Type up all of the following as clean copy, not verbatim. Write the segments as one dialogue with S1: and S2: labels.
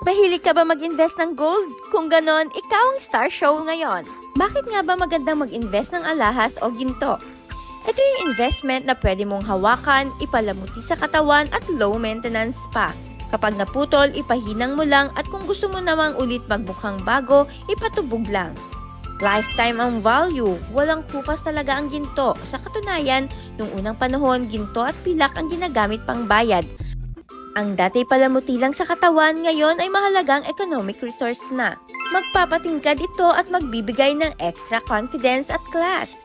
S1: Mahilig ka ba mag-invest ng gold? Kung ganon, ikaw ang star show ngayon. Bakit nga ba magandang mag-invest ng alahas o ginto? Ito yung investment na pwede mong hawakan, ipalamuti sa katawan at low maintenance pa. Kapag naputol, ipahinang mo lang at kung gusto mo namang ulit magmukhang bago, ipatubog lang. Lifetime ang value, walang kupas talaga ang ginto. Sa katunayan, nung unang panahon, ginto at pilak ang ginagamit pang bayad. Ang dati palamuti lang sa katawan, ngayon ay mahalagang economic resource na. Magpapatingkad ito at magbibigay ng extra confidence at class.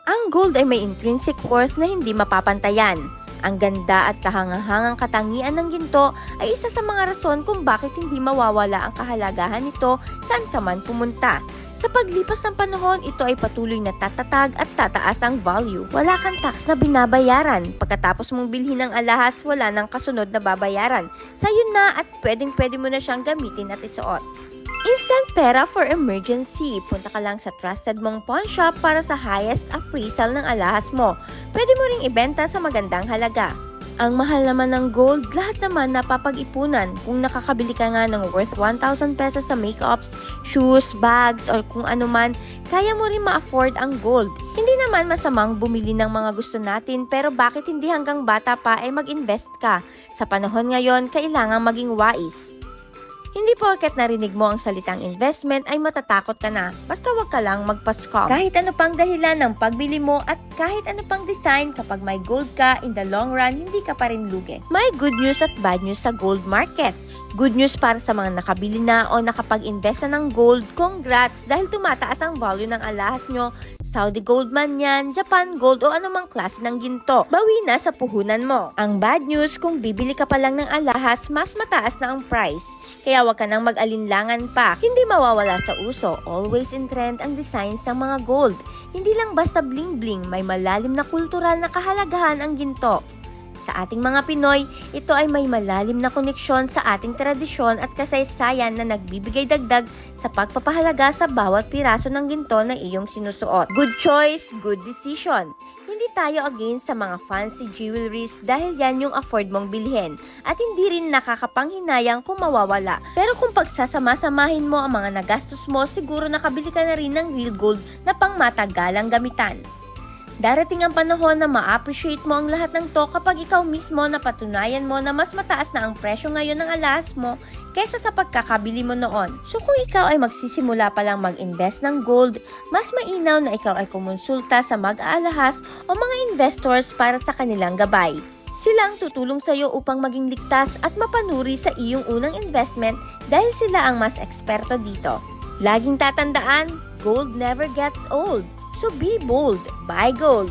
S1: Ang gold ay may intrinsic worth na hindi mapapantayan. Ang ganda at kahangahangang katangian ng ginto ay isa sa mga rason kung bakit hindi mawawala ang kahalagahan nito saan ka man pumunta. Sa paglipas ng panahon, ito ay patuloy na tatatag at tataas ang value. Wala kang tax na binabayaran. Pagkatapos mong bilhin ng alahas, wala nang kasunod na babayaran. Sa'yo na at pwedeng-pwede mo na siyang gamitin at isuot. Instant pera for emergency. Punta ka lang sa trusted mong pawn shop para sa highest appraisal ng alahas mo. Pwede mo ring ibenta sa magandang halaga. Ang mahal naman ng gold, lahat naman napapag-ipunan. Kung nakakabili ka nga ng worth 1,000 pesos sa makeups, shoes, bags, or kung ano man, kaya mo rin ma-afford ang gold. Hindi naman masamang bumili ng mga gusto natin, pero bakit hindi hanggang bata pa ay mag-invest ka? Sa panahon ngayon, kailangang maging wais. Hindi porket narinig mo ang salitang investment ay matatakot ka na. Basta wag ka lang magpa-scam. Kahit ano pang dahilan ng pagbili mo at kahit ano pang design, kapag may gold ka, in the long run, hindi ka pa rin lugi. May good news at bad news sa gold market. Good news para sa mga nakabili na o nakapag-invest na ng gold, congrats dahil tumataas ang value ng alahas nyo. Saudi gold man yan, Japan gold o anumang klase ng ginto. Bawi na sa puhunan mo. Ang bad news, kung bibili ka pa lang ng alahas, mas mataas na ang price. Kaya wag ka nang mag-alinlangan pa. Hindi mawawala sa uso. Always in trend ang designs ng mga gold. Hindi lang basta bling-bling, may malalim na kultural na kahalagahan ang ginto. Sa ating mga Pinoy, ito ay may malalim na koneksyon sa ating tradisyon at kasaysayan na nagbibigay dagdag sa pagpapahalaga sa bawat piraso ng ginto na iyong sinusuot. Good choice, good decision. Hindi tayo against sa mga fancy jewelries dahil yan yung afford mong bilhin at hindi rin nakakapanghinayang kung mawawala. Pero kung pagsasama-samahin mo ang mga nagastos mo, siguro nakabili ka na rin ng real gold na pangmatagalang gamitan. Darating ang panahon na ma-appreciate mo ang lahat ng to kapag ikaw mismo napatunayan mo na mas mataas na ang presyo ngayon ng alahas mo kaysa sa pagkakabili mo noon. So kung ikaw ay magsisimula pa lang mag-invest ng gold, mas mainam na ikaw ay kumonsulta sa mag-aalahas o mga investors para sa kanilang gabay. Silang tutulong sa iyo upang maging ligtas at mapanuri sa iyong unang investment dahil sila ang mas eksperto dito. Laging tatandaan, gold never gets old. So be bold, buy gold,